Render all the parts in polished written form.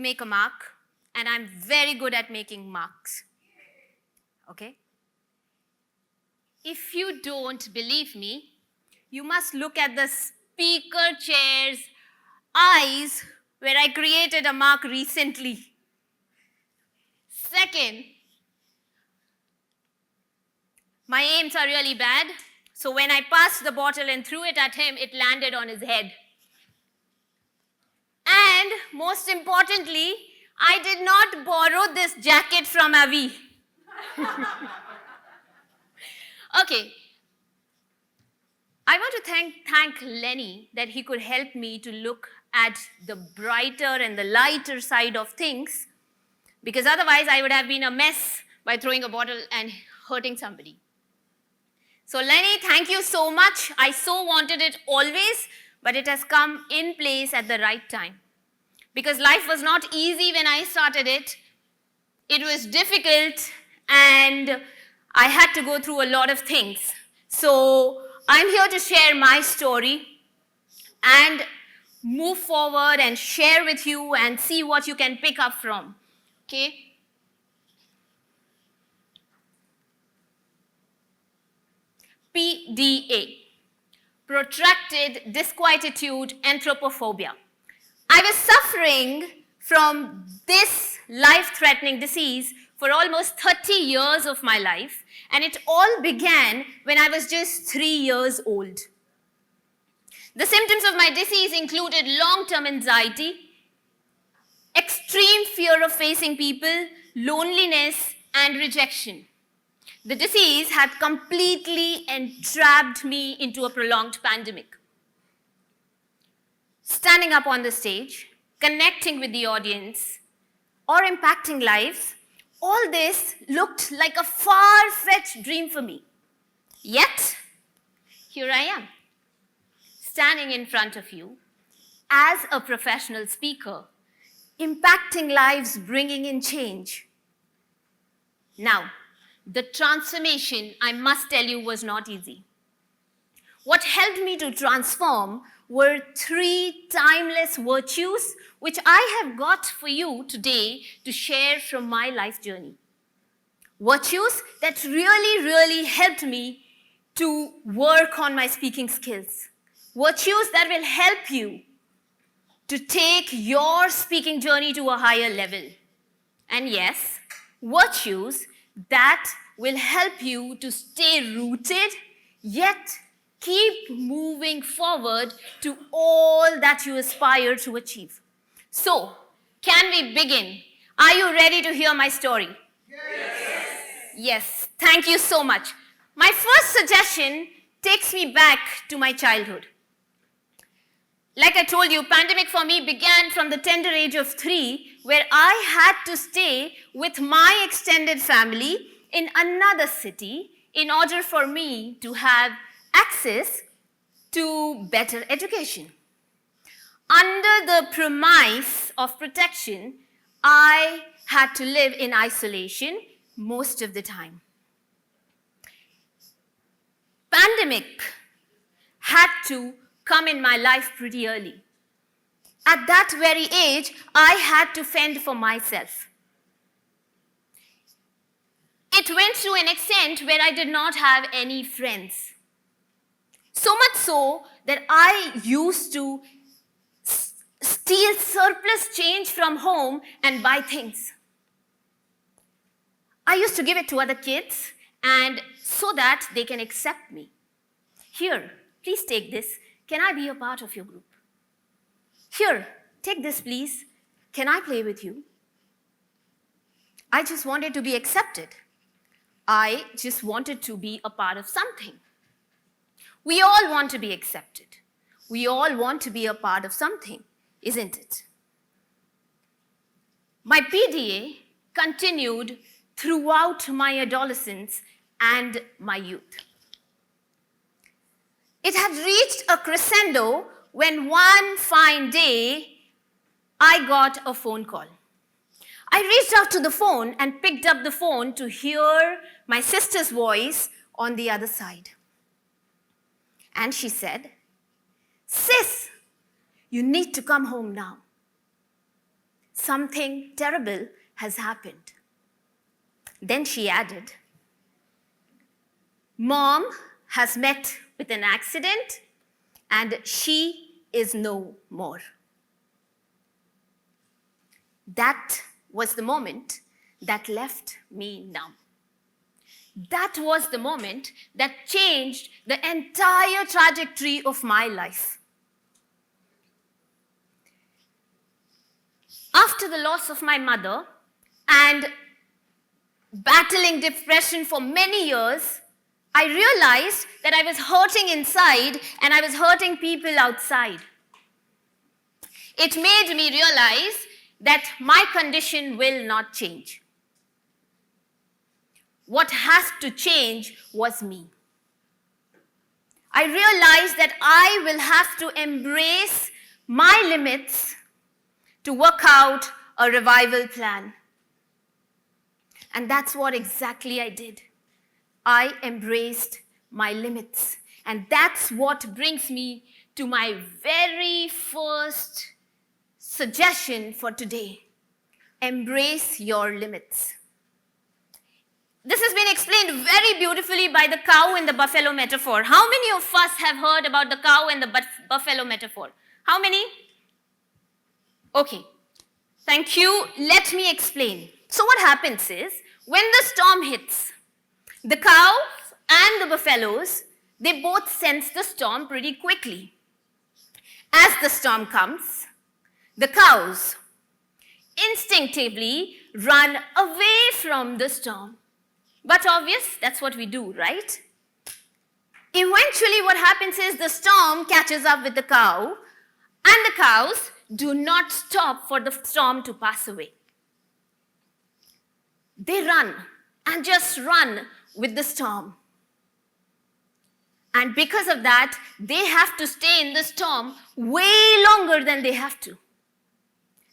to make a mark, and I'm very good at making marks. Okay? If you don't believe me, you must look at the speaker chair's eyes where I created a mark recently. Second, my aims are really bad, so when I passed the bottle and threw it at him, it landed on his head. And most importantly, I did not borrow this jacket from Avi. Okay. I want to thank Lenny that he could help me to look at the brighter and the lighter side of things, because otherwise I would have been a mess by throwing a bottle and hurting somebody. So Lenny, thank you so much. I so wanted it always, but it has come in place at the right time. Because life was not easy when I started it. It was difficult and I had to go through a lot of things. So I'm here to share my story and move forward and share with you and see what you can pick up from. Okay? PDA, protracted disquietude anthropophobia. I was suffering from this life-threatening disease for almost 30 years of my life, and it all began when I was just 3 years old. The symptoms of my disease included long-term anxiety, extreme fear of facing people, loneliness, and rejection. The disease had completely entrapped me into a prolonged pandemic. Standing up on the stage, connecting with the audience, or impacting lives, all this looked like a far-fetched dream for me. Yet, here I am, standing in front of you as a professional speaker, impacting lives, bringing in change. Now, the transformation, I must tell you, was not easy. What helped me to transform were 3 timeless virtues which I have got for you today to share from my life journey. Virtues that really helped me to work on my speaking skills. Virtues that will help you to take your speaking journey to a higher level. And yes, virtues that will help you to stay rooted, yet keep moving forward to all that you aspire to achieve. So, can we begin? Are you ready to hear my story? Yes. Yes, thank you so much. My first suggestion takes me back to my childhood. Like I told you, pandemic for me began from the tender age of 3, where I had to stay with my extended family in another city in order for me to have access to better education. Under the premise of protection, I had to live in isolation most of the time. Pandemic had to come in my life pretty early. At that very age, I had to fend for myself. It went to an extent where I did not have any friends. So much so that I used to steal surplus change from home and buy things. I used to give it to other kids and so that they can accept me. Here, please take this. Can I be a part of your group? Here, take this please. Can I play with you? I just wanted to be accepted. I just wanted to be a part of something. We all want to be accepted. We all want to be a part of something, isn't it? My PDA continued throughout my adolescence and my youth. It had reached a crescendo when one fine day, I got a phone call. I reached out to the phone and picked up the phone to hear my sister's voice on the other side. And she said, "Sis, you need to come home now." something terrible has happened. Then she added, Mom has met with an accident and she is no more. That was the moment that left me numb. That was the moment that changed the entire trajectory of my life. After the loss of my mother and battling depression for many years, I realized that I was hurting inside and I was hurting people outside. It made me realize that my condition will not change. What has to change was me. I realized that I will have to embrace my limits to work out a revival plan. And that's what exactly I did. I embraced my limits. And that's what brings me to my very first suggestion for today. Embrace your limits. This has been explained very beautifully by the cow and the buffalo metaphor. How many of us have heard about the cow and the buffalo metaphor? How many? Okay, thank you. Let me explain. So what happens is, when the storm hits, the cows and the buffaloes, they both sense the storm pretty quickly. As the storm comes, the cows instinctively run away from the storm. But obvious, that's what we do, right? Eventually what happens is the storm catches up with the cow, and the cows do not stop for the storm to pass away. They run and just run with the storm. And because of that, they have to stay in the storm way longer than they have to.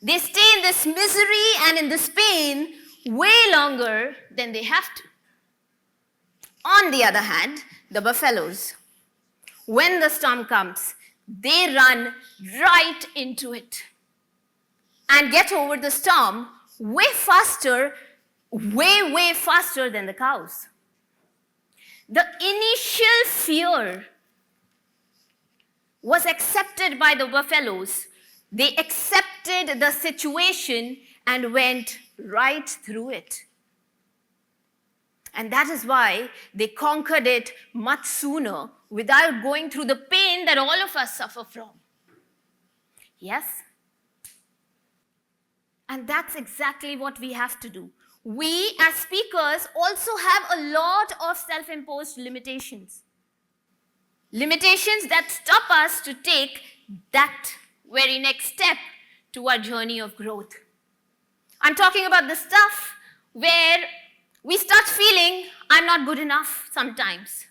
They stay in this misery and in this pain way longer than they have to. On the other hand, the buffaloes, when the storm comes, they run right into it and get over the storm way faster than the cows. The initial fear was accepted by the buffaloes. They accepted the situation and went right through it. And that is why they conquered it much sooner without going through the pain that all of us suffer from. Yes? And that's exactly what we have to do. We as speakers also have a lot of self-imposed limitations. Limitations that stop us to take that very next step to our journey of growth. I'm talking about the stuff where we start feeling I'm not good enough sometimes.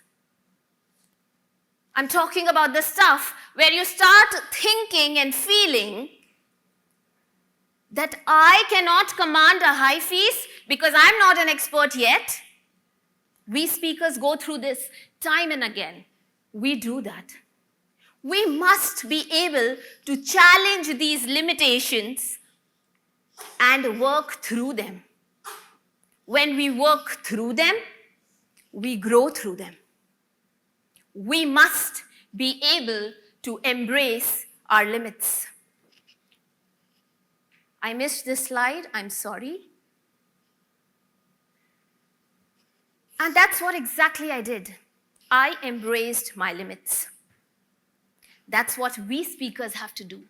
I'm talking about the stuff where you start thinking and feeling that I cannot command a high fees because I'm not an expert yet. We speakers go through this time and again. We do that. We must be able to challenge these limitations and work through them. When we work through them, we grow through them. We must be able to embrace our limits. I missed this slide, I'm sorry. And that's what exactly I did. I embraced my limits. That's what we speakers have to do.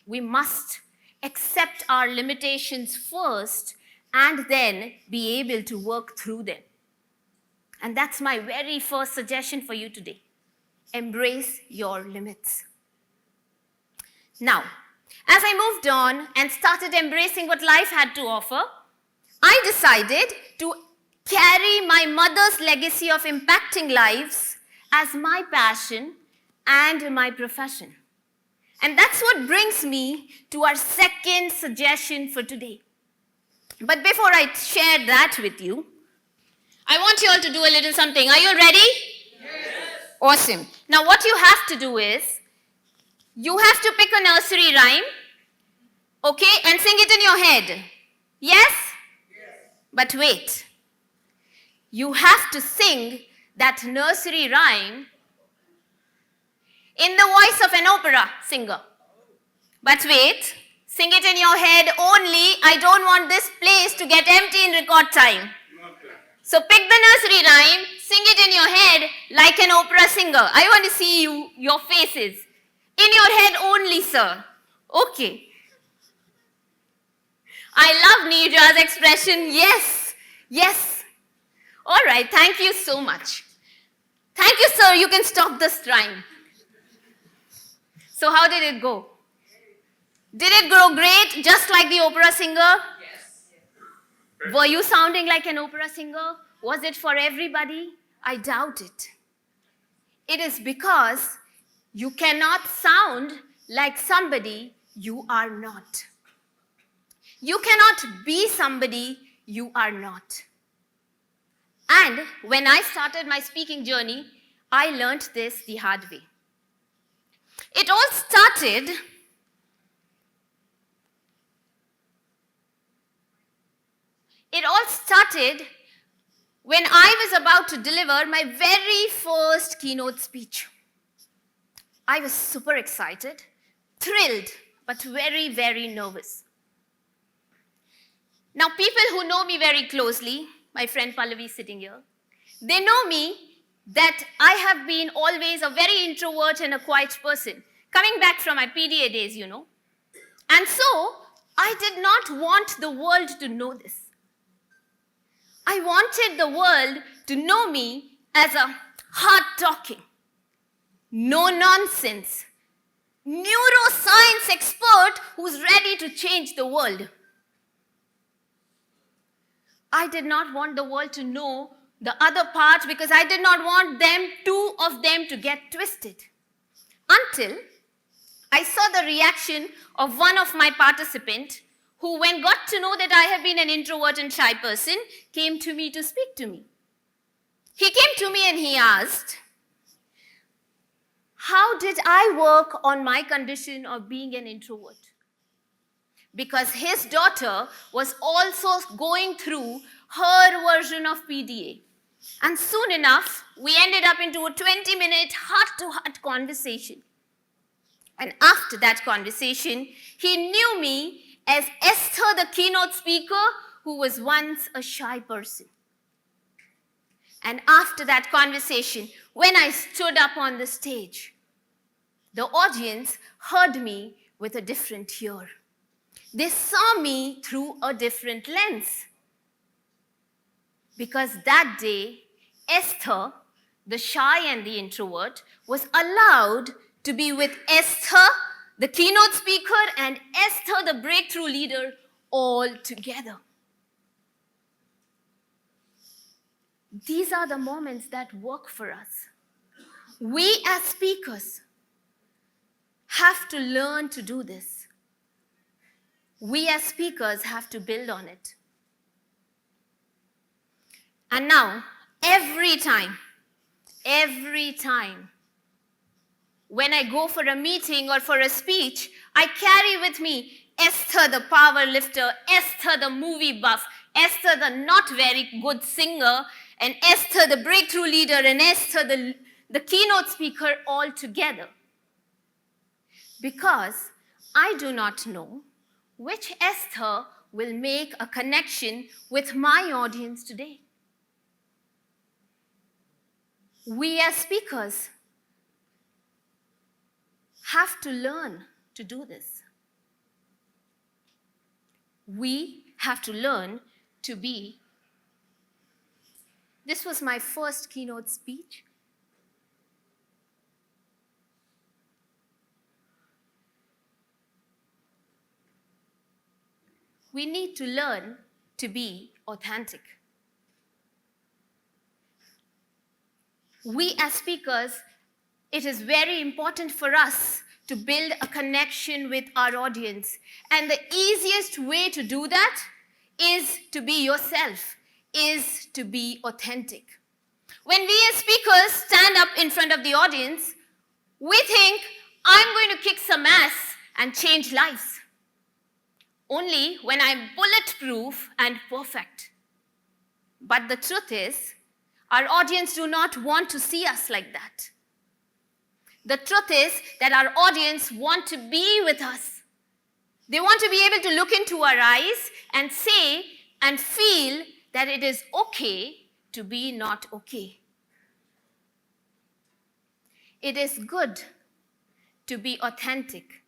We must accept our limitations first and then be able to work through them. And that's my very first suggestion for you today. Embrace your limits. Now, as I moved on and started embracing what life had to offer, I decided to carry my mother's legacy of impacting lives as my passion and my profession. And that's what brings me to our second suggestion for today. But before I share that with you, I want you all to do a little something. Are you ready? Yes. Awesome. Now what you have to do is, you have to pick a nursery rhyme, Okay, and sing it in your head. Yes? But wait. You have to sing that nursery rhyme in the voice of an opera singer. But wait, sing it in your head only. I don't want this place to get empty in record time. So pick the nursery rhyme, sing it in your head like an opera singer. I want to see your faces. In your head only, sir. Okay. I love Neerja's expression, yes, yes. All right, thank you so much. Thank you, sir. You can stop this rhyme. So how did it go? Did it grow great, just like the opera singer? Yes. Were you sounding like an opera singer? Was it for everybody? I doubt it. It is because you cannot sound like somebody you are not. You cannot be somebody you are not. And when I started my speaking journey, I learned this the hard way. It all started when I was about to deliver my very first keynote speech. I was super excited, thrilled, but very, very nervous. Now, people who know me very closely, my friend Pallavi sitting here, they know me that I have been always a very introvert and a quiet person, coming back from my PDA days, you know. And so, I did not want the world to know this. I wanted the world to know me as a hard-talking, no-nonsense, neuroscience expert who's ready to change the world. I did not want the world to know the other part because I did not want two of them to get twisted. Until I saw the reaction of one of my participants who, when got to know that I have been an introvert and shy person, came to me to speak to me. He came to me and he asked, how did I work on my condition of being an introvert? Because his daughter was also going through her version of PDA. And soon enough, we ended up into a 20-minute heart-to-heart conversation. And after that conversation, he knew me as Esther, the keynote speaker, who was once a shy person. And after that conversation, when I stood up on the stage, the audience heard me with a different ear. They saw me through a different lens. Because that day, Esther, the shy and the introvert, was allowed to be with Esther, the keynote speaker, and Esther, the breakthrough leader, all together. These are the moments that work for us. We as speakers have to learn to do this. We as speakers have to build on it. And now, every time, when I go for a meeting or for a speech, I carry with me Esther, the power lifter, Esther, the movie buff, Esther, the not very good singer, and Esther, the breakthrough leader, and Esther, the keynote speaker, all together. Because I do not know which Esther will make a connection with my audience today. We as speakers have to learn to do this. We have to learn to be. This was my first keynote speech. We need to learn to be authentic. We as speakers, it is very important for us to build a connection with our audience. And the easiest way to do that is to be yourself, is to be authentic. When we as speakers stand up in front of the audience, we think, I'm going to kick some ass and change lives. only when I'm bulletproof and perfect. But the truth is, our audience do not want to see us like that. The truth is that our audience want to be with us. They want to be able to look into our eyes and say and feel that it is okay to be not okay. It is good to be authentic.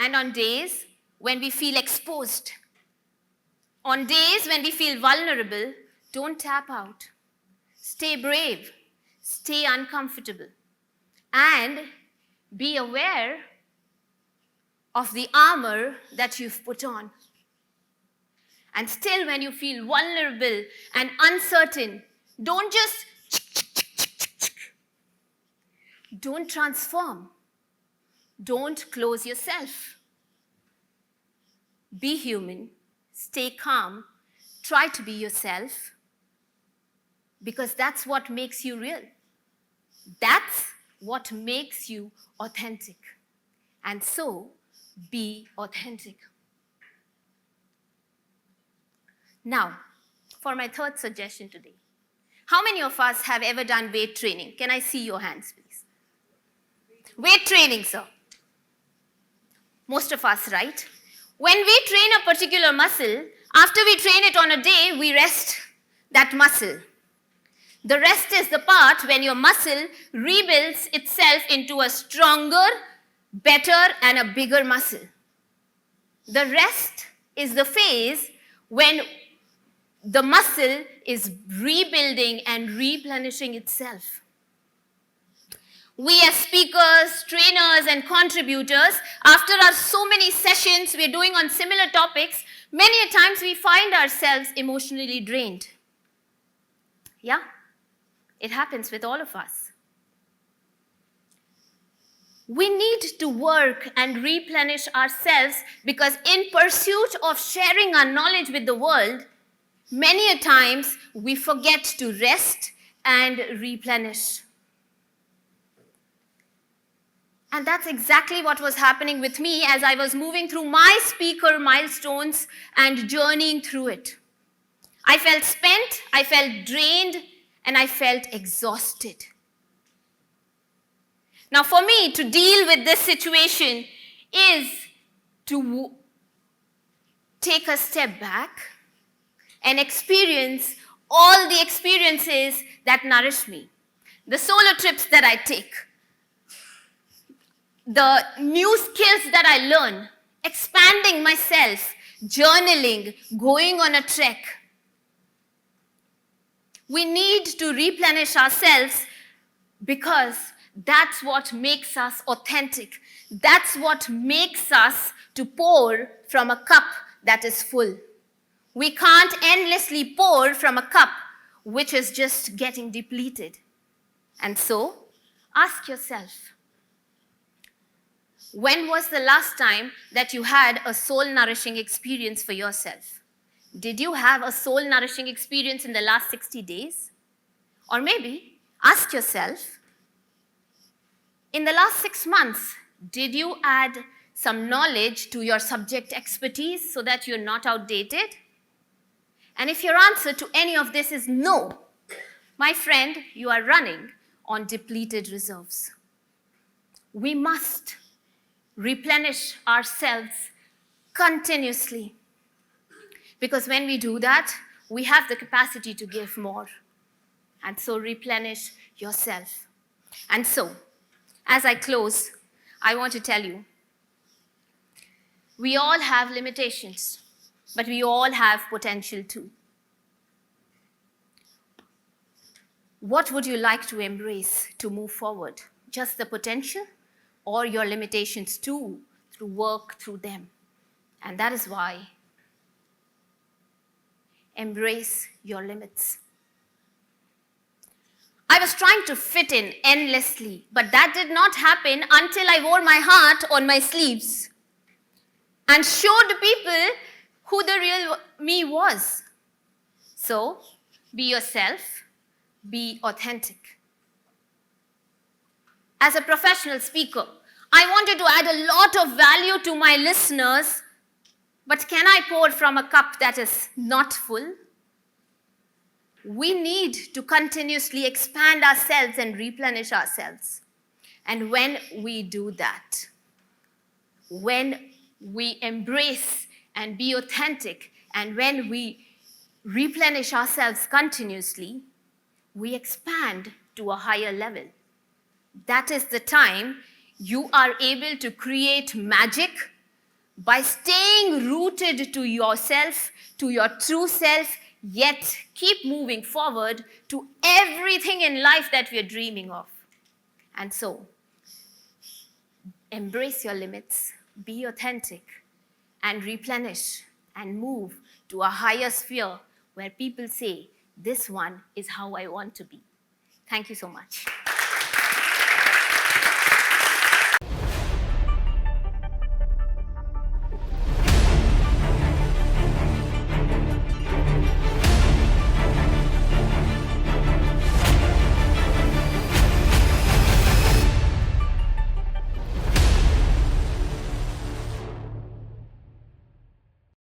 And on days when we feel exposed, on days when we feel vulnerable, don't tap out. Stay brave, stay uncomfortable, and be aware of the armor that you've put on. And still, when you feel vulnerable and uncertain, don't don't transform. Don't close yourself. Be human, stay calm, try to be yourself, because that's what makes you real. That's what makes you authentic. And so, be authentic. Now, for my third suggestion today. How many of us have ever done weight training? Can I see your hands, please? Weight training, sir. Most of us, right? When we train a particular muscle, after we train it on a day, we rest that muscle. The rest is the part when your muscle rebuilds itself into a stronger, better, and a bigger muscle. The rest is the phase when the muscle is rebuilding and replenishing itself. We as speakers, trainers, and contributors, after our so many sessions we're doing on similar topics, many a times we find ourselves emotionally drained. Yeah, it happens with all of us. We need to work and replenish ourselves because in pursuit of sharing our knowledge with the world, many a times we forget to rest and replenish. And that's exactly what was happening with me as I was moving through my speaker milestones and journeying through it. I felt spent, I felt drained, and I felt exhausted. Now, for me to deal with this situation is to take a step back and experience all the experiences that nourish me. The solo trips that I take, the new skills that I learn, expanding myself, journaling, going on a trek. We need to replenish ourselves because that's what makes us authentic. That's what makes us to pour from a cup that is full. We can't endlessly pour from a cup which is just getting depleted. And so, ask yourself, when was the last time that you had a soul-nourishing experience for yourself? Did you have a soul-nourishing experience in the last 60 days? Or maybe ask yourself, in the last 6 months, did you add some knowledge to your subject expertise so that you're not outdated? And if your answer to any of this is no, my friend, you are running on depleted reserves. We must replenish ourselves continuously. Because when we do that, we have the capacity to give more. And so replenish yourself. And so, as I close, I want to tell you, we all have limitations, but we all have potential too. What would you like to embrace to move forward? Just the potential? Or your limitations too, through work through them. And that is why embrace your limits. I was trying to fit in endlessly, but that did not happen until I wore my heart on my sleeves and showed people who the real me was. So, be yourself, be authentic. As a professional speaker, I wanted to add a lot of value to my listeners But can I pour from a cup that is not full? We need to continuously expand ourselves and replenish ourselves. And when we do that, when we embrace and be authentic, and when we replenish ourselves continuously, we expand to a higher level. That is the time you are able to create magic by staying rooted to yourself, to your true self, yet keep moving forward to everything in life that we are dreaming of. And so, embrace your limits, be authentic, and replenish and move to a higher sphere where people say, this one is how I want to be. Thank you so much.